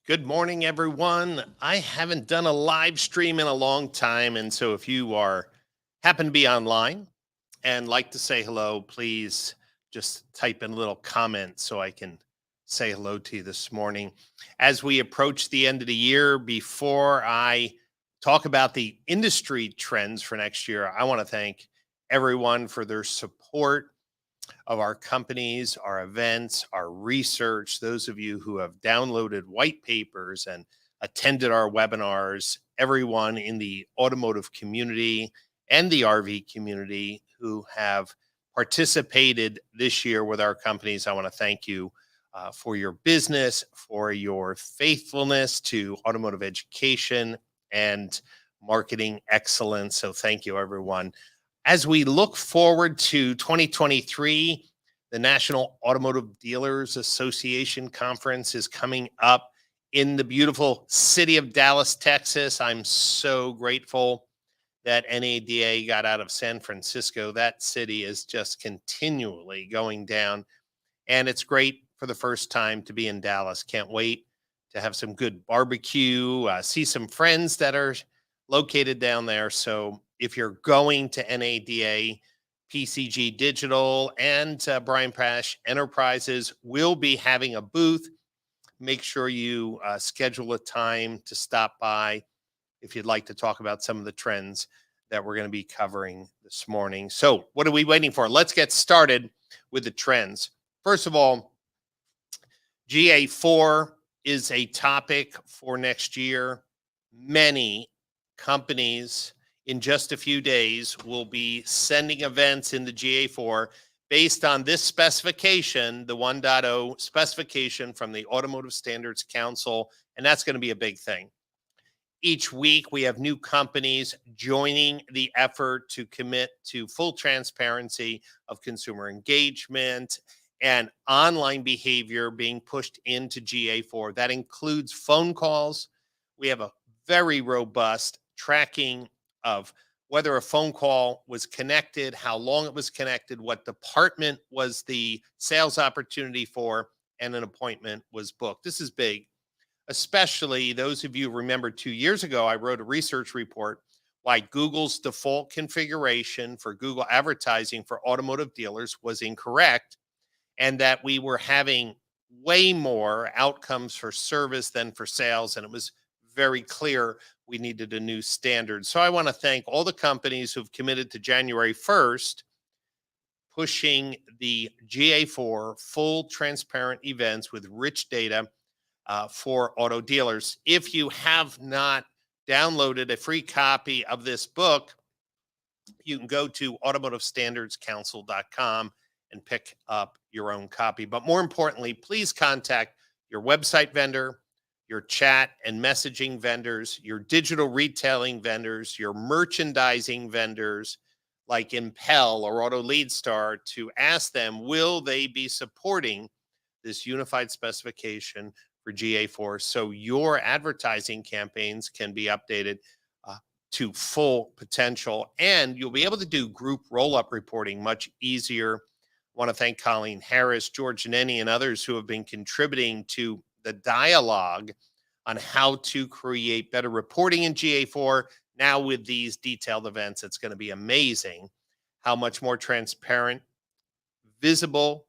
Good morning, everyone. I haven't done a live stream in a long time. And so if you happen to be online and like to say hello, please just type in a little comment so I can say hello to you this morning. As we approach the end of the year, before I talk about the industry trends for next year, I want to thank everyone for their support of our companies, our events, our research, those of you who have downloaded white papers and attended our webinars, everyone in the automotive community and the RV community who have participated this year with our companies. I want to thank you for your business, for your faithfulness to automotive education and marketing excellence. So thank you, everyone. As we look forward to 2023, the National Automotive Dealers Association Conference is coming up in the beautiful city of Dallas, Texas. I'm so grateful that NADA got out of San Francisco. That city is just continually going down, and it's great for the first time to be in Dallas. Can't wait to have some good barbecue, see some friends that are located down there. So if you're going to NADA, PCG Digital, and Brian Pash Enterprises will be having a booth. Make sure you schedule a time to stop by if you'd like to talk about some of the trends that we're going to be covering this morning. So what are we waiting for? Let's get started with the trends. First of all, GA4 is a topic for next year. Many companies in just a few days will be sending events in the GA4 based on this specification, the 1.0 specification from the Automotive Standards Council, and that's going to be a big thing. Each week, we have new companies joining the effort to commit to full transparency of consumer engagement and online behavior being pushed into GA4. That includes phone calls. We have a very robust tracking of whether a phone call was connected, how long it was connected, what department was the sales opportunity for, and an appointment was booked. This is big, especially those of you remember 2 years ago, I wrote a research report why Google's default configuration for Google advertising for automotive dealers was incorrect, and that we were having way more outcomes for service than for sales. And it was very clear we needed a new standard. So I want to thank all the companies who've committed to January 1st, pushing the GA4 full transparent events with rich data for auto dealers. If you have not downloaded a free copy of this book, you can go to automotivestandardscouncil.com and pick up your own copy. But more importantly, please contact your website vendor, your chat and messaging vendors, your digital retailing vendors, your merchandising vendors like Impel or Auto Lead Star to ask them, will they be supporting this unified specification for GA4 so your advertising campaigns can be updated to full potential, and you'll be able to do group roll-up reporting much easier. I want to thank Colleen Harris, George Nenny, and others who have been contributing to the dialogue on how to create better reporting in GA4. Now with these detailed events, it's going to be amazing how much more transparent, visible,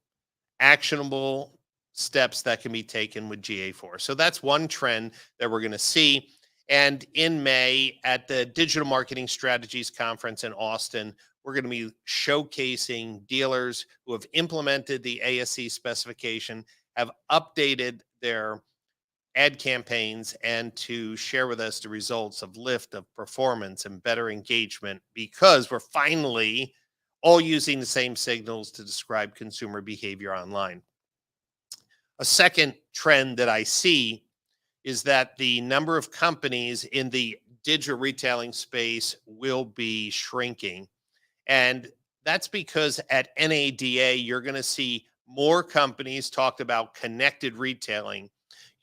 actionable steps that can be taken with GA4. So that's one trend that we're going to see. And in May at the Digital Marketing Strategies Conference in Austin, we're going to be showcasing dealers who have implemented the ASC specification, have updated their ad campaigns, and to share with us the results of lift, of performance, and better engagement, because we're finally all using the same signals to describe consumer behavior online. A second trend that I see is that the number of companies in the digital retailing space will be shrinking. And that's because at NADA, you're going to see more companies talk about connected retailing.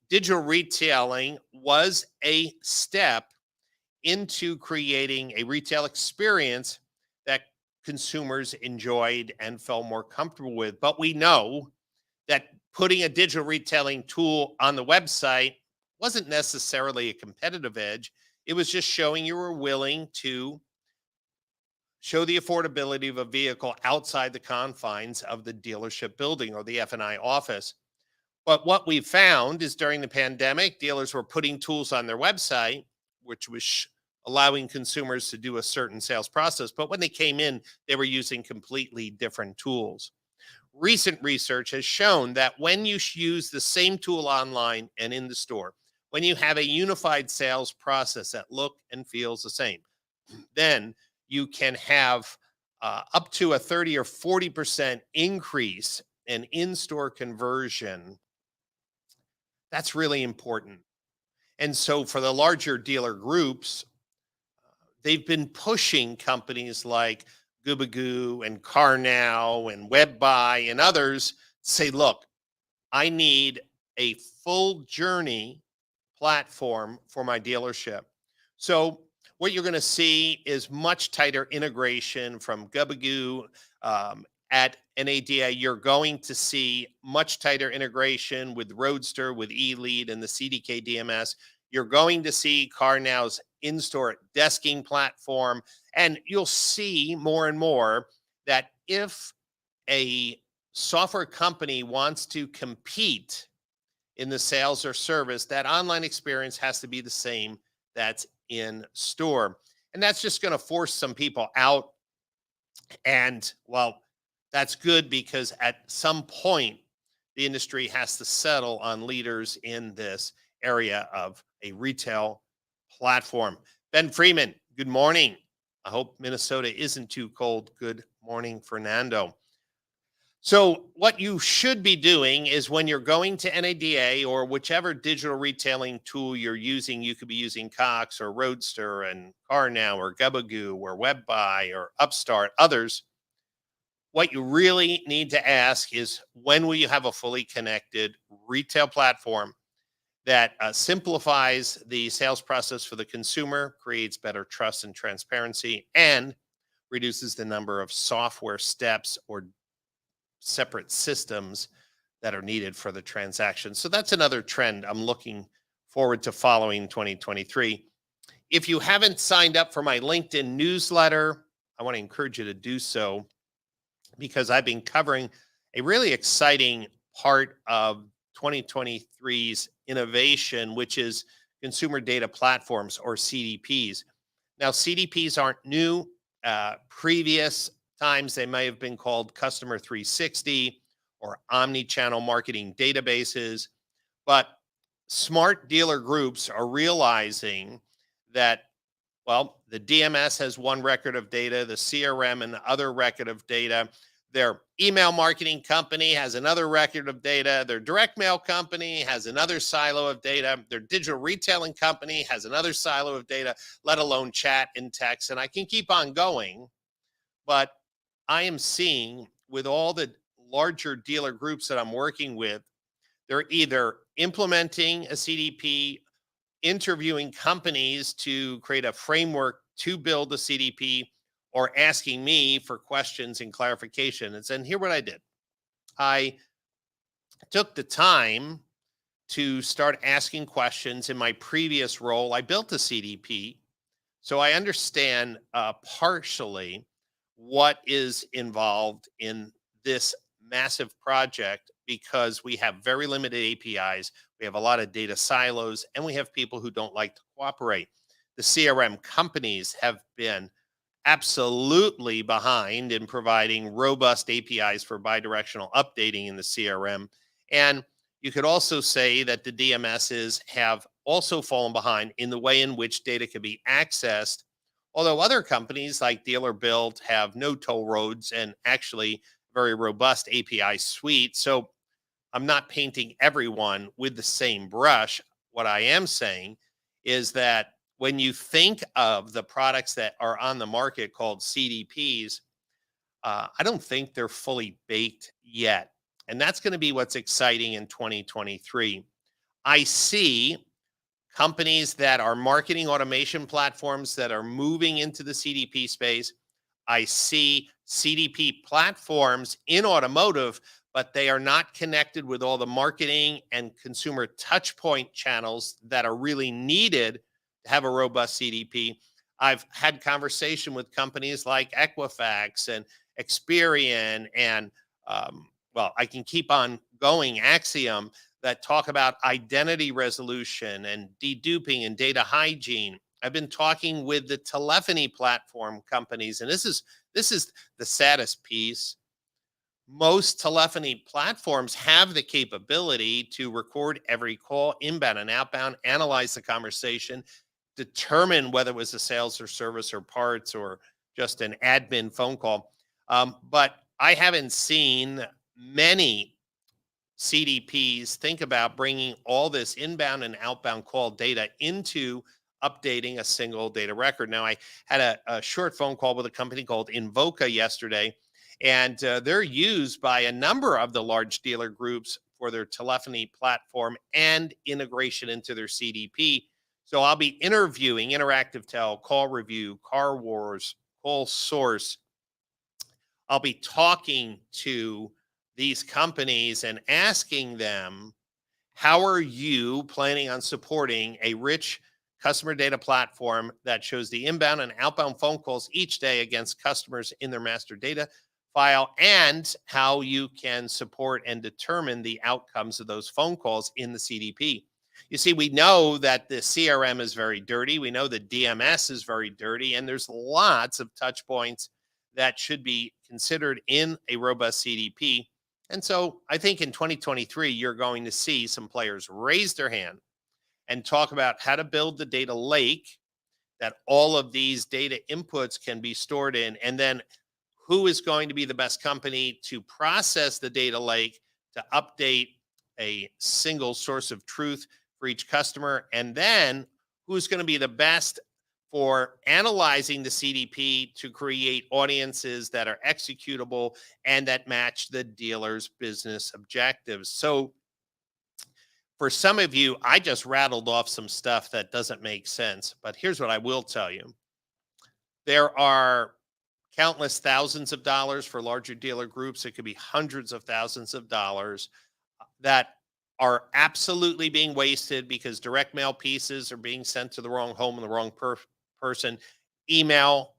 Digital retailing was a step into creating a retail experience that consumers enjoyed and felt more comfortable with. But we know that putting a digital retailing tool on the website wasn't necessarily a competitive edge. It was just showing you were willing to show the affordability of a vehicle outside the confines of the dealership building or the F&I office. But what we found is during the pandemic, dealers were putting tools on their website, which was allowing consumers to do a certain sales process. But when they came in, they were using completely different tools. Recent research has shown that when you use the same tool online and in the store, when you have a unified sales process that look and feels the same, then you can have up to a 30 or 40% increase in-store conversion. That's really important. And so for the larger dealer groups, they've been pushing companies like Gubagoo and CarNow and WebBuy and others to say, look, I need a full journey platform for my dealership. So what you're going to see is much tighter integration from Gubagoo at NADA. You're going to see much tighter integration with Roadster, with eLead, and the CDK DMS. You're going to see CarNow's in-store desking platform, and you'll see more and more that if a software company wants to compete in the sales or service, that online experience has to be the same that's in store. And that's just going to force some people out. And well, that's good because at some point, the industry has to settle on leaders in this area of a retail platform. Ben Freeman, good morning. I hope Minnesota isn't too cold. Good morning, Fernando. So what you should be doing is when you're going to NADA or whichever digital retailing tool you're using, you could be using Cox or Roadster and CarNow or Gubagoo or WebBuy or Upstart, others. What you really need to ask is when will you have a fully connected retail platform that simplifies the sales process for the consumer, creates better trust and transparency, and reduces the number of software steps or separate systems that are needed for the transaction. So that's another trend I'm looking forward to following 2023. If you haven't signed up for my LinkedIn newsletter, I want to encourage you to do so because I've been covering a really exciting part of 2023's innovation, which is consumer data platforms or CDPs. Now, CDPs aren't new. Previous times they may have been called Customer 360 or omni-channel marketing databases, but smart dealer groups are realizing that, well, the DMS has one record of data, the CRM and other record of data, their email marketing company has another record of data, their direct mail company has another silo of data, their digital retailing company has another silo of data, let alone chat and text. And I can keep on going, but I am seeing with all the larger dealer groups that I'm working with, they're either implementing a CDP, interviewing companies to create a framework to build a CDP, or asking me for questions and clarifications. And here what I did. I took the time to start asking questions. In my previous role, I built a CDP. So I understand partially what is involved in this massive project because we have very limited APIs, we have a lot of data silos, and we have people who don't like to cooperate. The CRM companies have been absolutely behind in providing robust APIs for bidirectional updating in the CRM. And you could also say that the DMSs have also fallen behind in the way in which data can be accessed. Although other companies like Dealer Build have no toll roads and actually very robust API suite. So I'm not painting everyone with the same brush. What I am saying is that when you think of the products that are on the market called CDPs, I don't think they're fully baked yet. And that's going to be what's exciting in 2023. I see companies that are marketing automation platforms that are moving into the CDP space. I see CDP platforms in automotive, but they are not connected with all the marketing and consumer touch point channels that are really needed to have a robust CDP. I've had conversation with companies like Equifax and Experian and well, I can keep on going, Axiom, that talk about identity resolution and deduping and data hygiene. I've been talking with the telephony platform companies, and this is the saddest piece. Most telephony platforms have the capability to record every call, inbound and outbound, analyze the conversation, determine whether it was a sales or service or parts or just an admin phone call. But I haven't seen many CDPs think about bringing all this inbound and outbound call data into updating a single data record. Now, I had a short phone call with a company called Invoca yesterday, and they're used by a number of the large dealer groups for their telephony platform and integration into their CDP. So I'll be interviewing Interactive Tel, Call Review, Car Wars, Call Source. I'll be talking to these companies and asking them, how are you planning on supporting a rich customer data platform that shows the inbound and outbound phone calls each day against customers in their master data file, and how you can support and determine the outcomes of those phone calls in the CDP? You see, we know that the CRM is very dirty. We know the DMS is very dirty, and there's lots of touch points that should be considered in a robust CDP. And so I think in 2023, you're going to see some players raise their hand and talk about how to build the data lake that all of these data inputs can be stored in, and then who is going to be the best company to process the data lake to update a single source of truth for each customer, and then who's going to be the best for analyzing the CDP to create audiences that are executable and that match the dealer's business objectives. So for some of you, I just rattled off some stuff that doesn't make sense, but here's what I will tell you. There are countless thousands of dollars for larger dealer groups. It could be hundreds of thousands of dollars that are absolutely being wasted because direct mail pieces are being sent to the wrong home and the wrong person. Email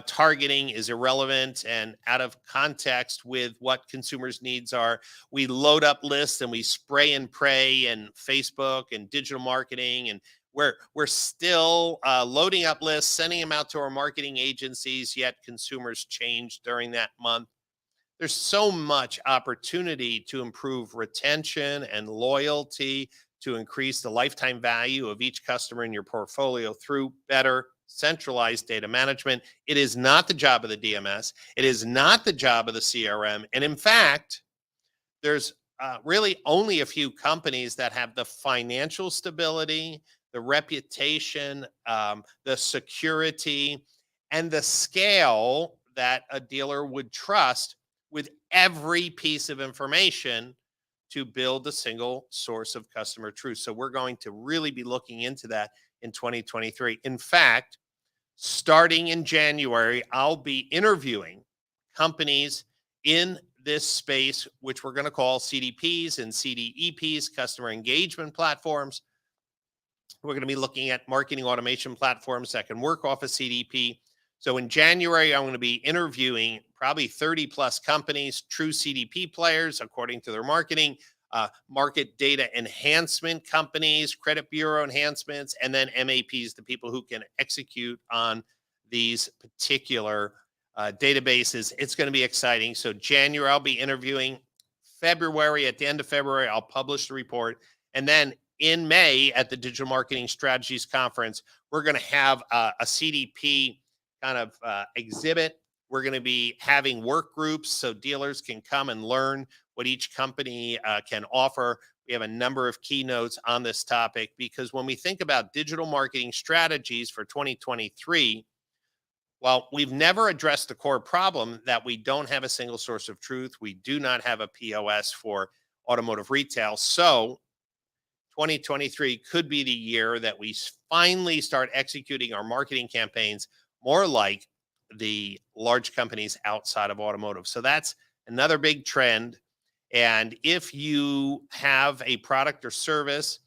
targeting is irrelevant and out of context with what consumers' needs are. We load up lists and we spray and pray and Facebook and digital marketing, and we're still loading up lists, sending them out to our marketing agencies, yet consumers change during that month. There's so much opportunity to improve retention and loyalty, to increase the lifetime value of each customer in your portfolio through better centralized data management. It is not the job of the DMS. It is not the job of the CRM. And in fact, there's really only a few companies that have the financial stability, the reputation, the security, and the scale that a dealer would trust with every piece of information to build a single source of customer truth. So we're going to really be looking into that in 2023. In fact, starting in January, I'll be interviewing companies in this space, which we're going to call CDPs and CDEPs, customer engagement platforms. We're going to be looking at marketing automation platforms that can work off a CDP. So in January, I'm going to be interviewing probably 30 plus companies, true CDP players, according to their marketing, market data enhancement companies, credit bureau enhancements, and then MAPs, the people who can execute on these particular databases. It's going to be exciting. So January, I'll be interviewing. February, at the end of February, I'll publish the report. And then in May at the Digital Marketing Strategies Conference, we're going to have a CDP kind of exhibit. We're going to be having work groups so dealers can come and learn what each company can offer. We have a number of keynotes on this topic because when we think about digital marketing strategies for 2023, well, we've never addressed the core problem that we don't have a single source of truth. We do not have a POS for automotive retail. So 2023 could be the year that we finally start executing our marketing campaigns more like the large companies outside of automotive. So that's another big trend. And if you have a product or service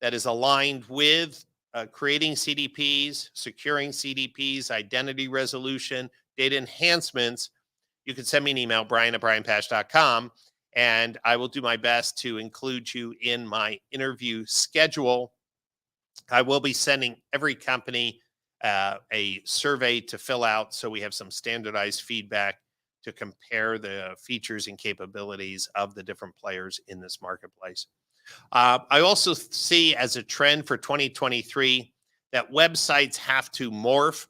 that is aligned with creating CDPs, securing CDPs, identity resolution, data enhancements, you can send me an email, brian@brianpash.com, and I will do my best to include you in my interview schedule. I will be sending every company a survey to fill out so we have some standardized feedback to compare the features and capabilities of the different players in this marketplace. I also see as a trend for 2023 that websites have to morph.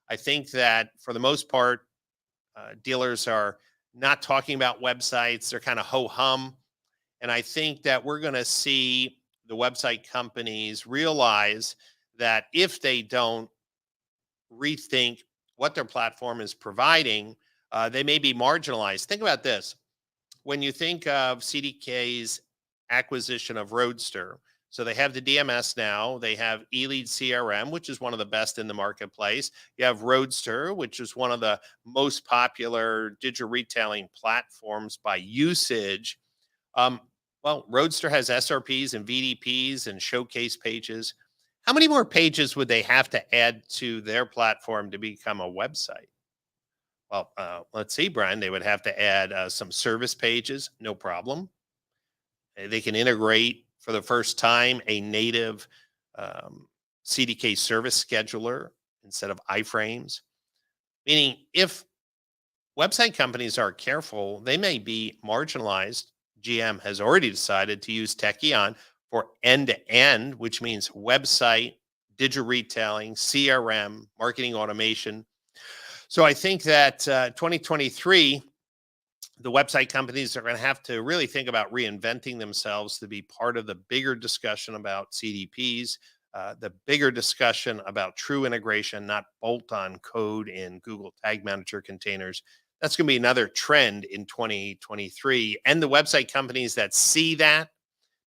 I think that for the most part, dealers are not talking about websites. They're kind of ho hum. And I think that we're going to see the website companies realize that if they don't rethink what their platform is providing, they may be marginalized. Think about this. When you think of CDK's acquisition of Roadster, so they have the DMS now, they have eLead CRM, which is one of the best in the marketplace. You have Roadster, which is one of the most popular digital retailing platforms by usage. Um, well, Roadster has SRPs and VDPs and showcase pages. How many more pages would they have to add to their platform to become a website? Well, let's see, Brian. They would have to add some service pages, no problem. They can integrate for the first time a native CDK service scheduler instead of iframes. Meaning, if website companies are careful, they may be marginalized. GM has already decided to use Techion for end-to-end, which means website, digital retailing, CRM, marketing automation. So I think that 2023, the website companies are going to have to really think about reinventing themselves to be part of the bigger discussion about CDPs, the bigger discussion about true integration, not bolt-on code in Google Tag Manager containers. That's going to be another trend in 2023. And the website companies that see that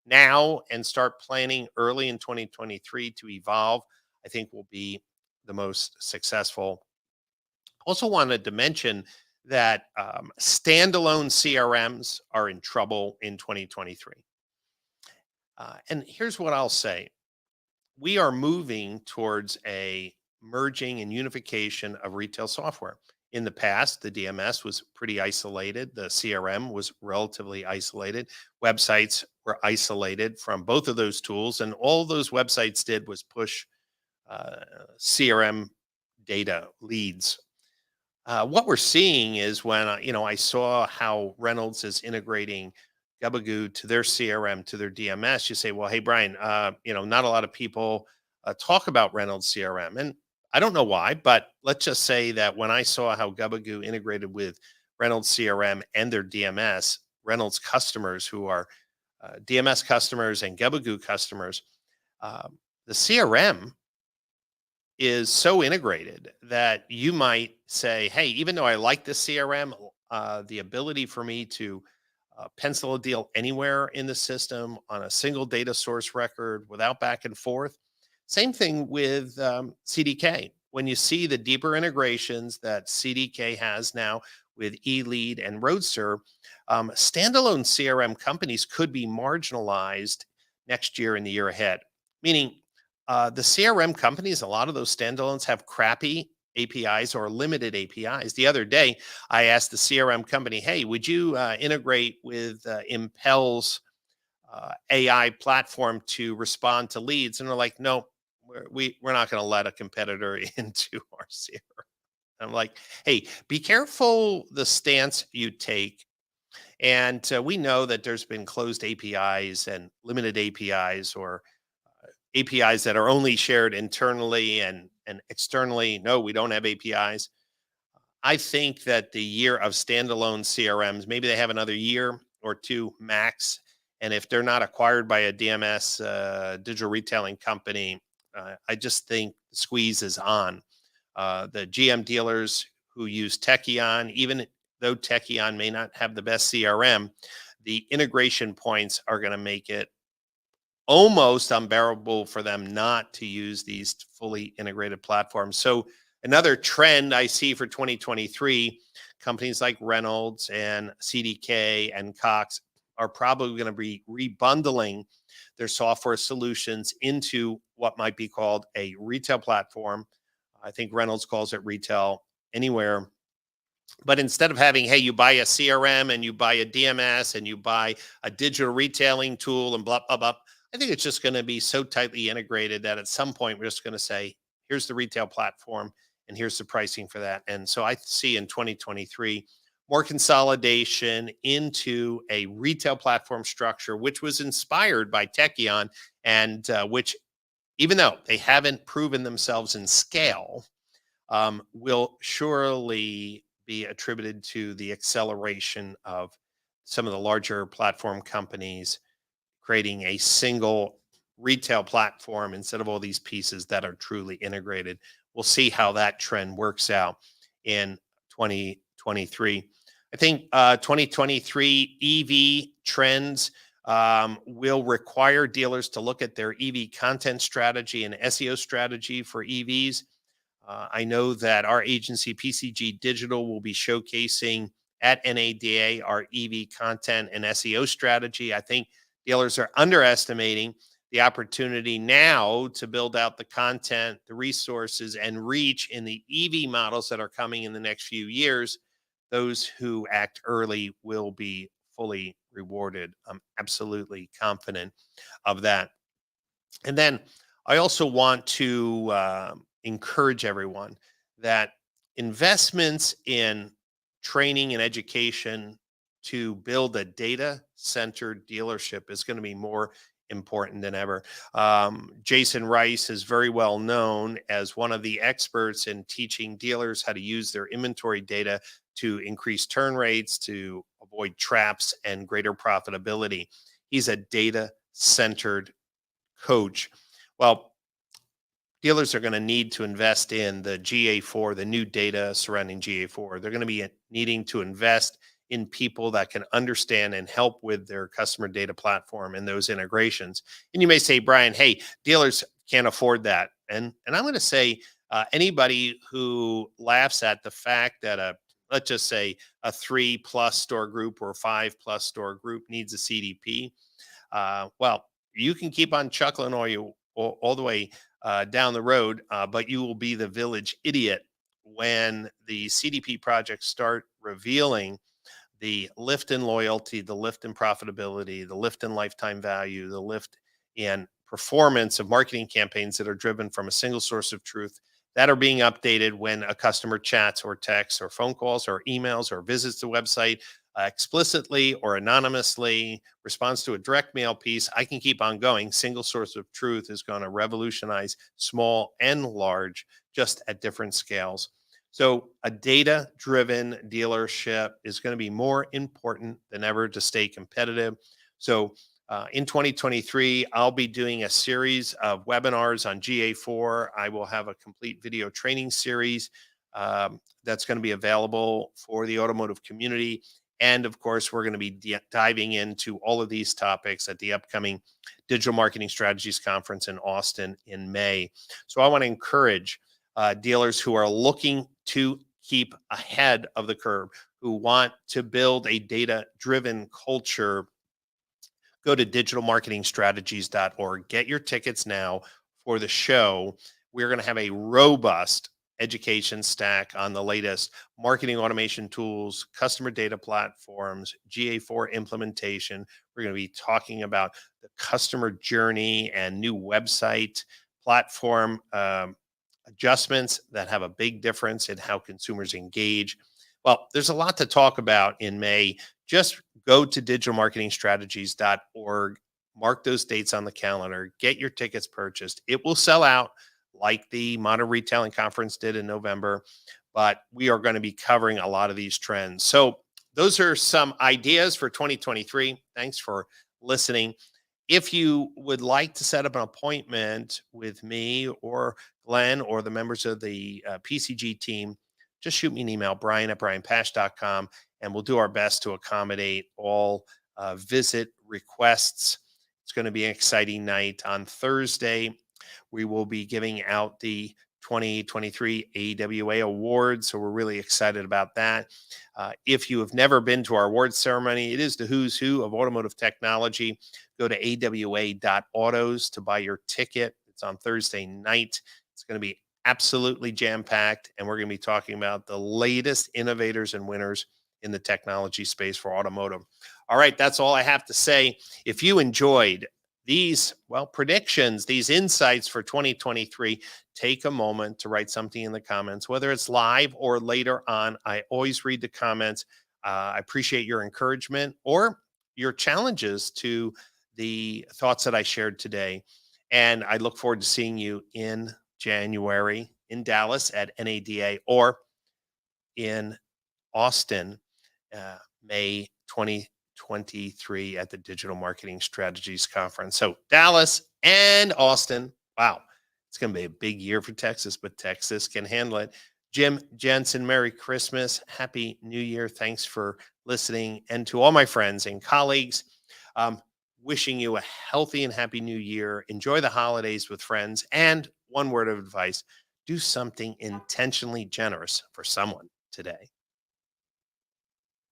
now and start planning early in 2023 to evolve, I think will be the most successful. Also wanted to mention that standalone CRMs are in trouble in 2023. And here's what I'll say. We are moving towards a merging and unification of retail software. In the past, the DMS was pretty isolated. The CRM was relatively isolated. Websites were isolated from both of those tools. And all those websites did was push CRM data leads. What we're seeing is when I saw how Reynolds is integrating Gubagoo to their CRM to their DMS. You say, well, hey Brian, not a lot of people talk about Reynolds CRM, and I don't know why, but let's just say that when I saw how Gubagoo integrated with Reynolds CRM and their DMS, Reynolds customers who are DMS customers and Gubagoo customers, the CRM is so integrated that you might say, hey, even though I like the CRM, the ability for me to pencil a deal anywhere in the system on a single data source record without back and forth. Same thing with CDK. When you see the deeper integrations that CDK has now with eLead and Roadster, standalone CRM companies could be marginalized next year and the year ahead. Meaning, the CRM companies, a lot of those standalones have crappy APIs or limited APIs. The other day, I asked the CRM company, hey, would you integrate with Impel's AI platform to respond to leads? And they're like, no, we're not going to let a competitor into our CRM. I'm like, hey, be careful the stance you take. And we know that there's been closed APIs and limited APIs or APIs that are only shared internally and externally. No, we don't have APIs. I think that the year of standalone CRMs, maybe they have another year or two max. And if they're not acquired by a DMS digital retailing company, I just think the squeeze is on. The GM dealers who use Techion, even though Techion may not have the best CRM, the integration points are going to make it almost unbearable for them not to use these fully integrated platforms. So another trend I see for 2023, companies like Reynolds and CDK and Cox are probably going to be rebundling their software solutions into what might be called a retail platform. I think Reynolds calls it retail anywhere. But instead of having, hey, you buy a CRM and you buy a DMS and you buy a digital retailing tool and blah, blah, blah, I think it's just going to be so tightly integrated that at some point we're just going to say, here's the retail platform and here's the pricing for that. And so I see in 2023 more consolidation into a retail platform structure, which was inspired by Techion and which, even though they haven't proven themselves in scale, will surely be attributed to the acceleration of some of the larger platform companies creating a single retail platform instead of all these pieces that are truly integrated. We'll see how that trend works out in 2023. I think 2023 EV trends will require dealers to look at their EV content strategy and SEO strategy for EVs. I know that our agency, PCG Digital, will be showcasing at NADA our EV content and SEO strategy. I think dealers are underestimating the opportunity now to build out the content, the resources, and reach in the EV models that are coming in the next few years. Those who act early will be fully rewarded. I'm absolutely confident of that. And then I also want to encourage everyone that investments in training and education to build a data-centered dealership is going to be more important than ever. Jason Rice is very well known as one of the experts in teaching dealers how to use their inventory data to increase turn rates, to avoid traps, and greater profitability. He's a data-centered coach. Well, dealers are going to need to invest in the GA4, the new data surrounding GA4. They're going to be needing to invest in people that can understand and help with their customer data platform and those integrations. And you may say, Brian, hey, dealers can't afford that. And I'm going to say anybody who laughs at the fact that let's just say a 3+ store group or 5+ store group needs a CDP, well, you can keep on chuckling all the way down the road, but you will be the village idiot when the CDP projects start revealing the lift in loyalty, the lift in profitability, the lift in lifetime value, the lift in performance of marketing campaigns that are driven from a single source of truth that are being updated when a customer chats or texts or phone calls or emails or visits the website explicitly or anonymously, responds to a direct mail piece. I can keep on going. Single source of truth is going to revolutionize small and large, just at different scales. So a data-driven dealership is going to be more important than ever to stay competitive. So in 2023, I'll be doing a series of webinars on GA4. I will have a complete video training series that's going to be available for the automotive community. And of course, we're going to be diving into all of these topics at the upcoming Digital Marketing Strategies Conference in Austin in May. So I want to encourage dealers who are looking to keep ahead of the curve, who want to build a data-driven culture. Go to digitalmarketingstrategies.org. Get your tickets now for the show. We're going to have a robust education stack on the latest marketing automation tools, customer data platforms, GA4 implementation. We're going to be talking about the customer journey and new website platform adjustments that have a big difference in how consumers engage. Well, there's a lot to talk about in May. Just go to digitalmarketingstrategies.org, mark those dates on the calendar, get your tickets purchased. It will sell out like the Modern Retailing Conference did in November, but we are going to be covering a lot of these trends. So those are some ideas for 2023. Thanks for listening. If you would like to set up an appointment with me or Glenn or the members of the PCG team, just shoot me an email, brian@brianpash.com, and we'll do our best to accommodate all visit requests. It's going to be an exciting night. On Thursday, we will be giving out the 2023 AWA Awards. So we're really excited about that. If you have never been to our awards ceremony, it is the who's who of automotive technology. Go to awa.autos to buy your ticket. It's on Thursday night. It's going to be absolutely jam packed. And we're going to be talking about the latest innovators and winners in the technology space for automotive. All right, that's all I have to say. If you enjoyed these, well, predictions, these insights for 2023, take a moment to write something in the comments, whether it's live or later on. I always read the comments. I appreciate your encouragement or your challenges to the thoughts that I shared today. And I look forward to seeing you in January in Dallas at NADA or in Austin, May 2023 at the Digital Marketing Strategies Conference. So Dallas and Austin. Wow. It's going to be a big year for Texas, but Texas can handle it. Jim Jensen, Merry Christmas. Happy New Year. Thanks for listening. And to all my friends and colleagues, wishing you a healthy and happy new year. Enjoy the holidays with friends. And one word of advice, do something intentionally generous for someone today.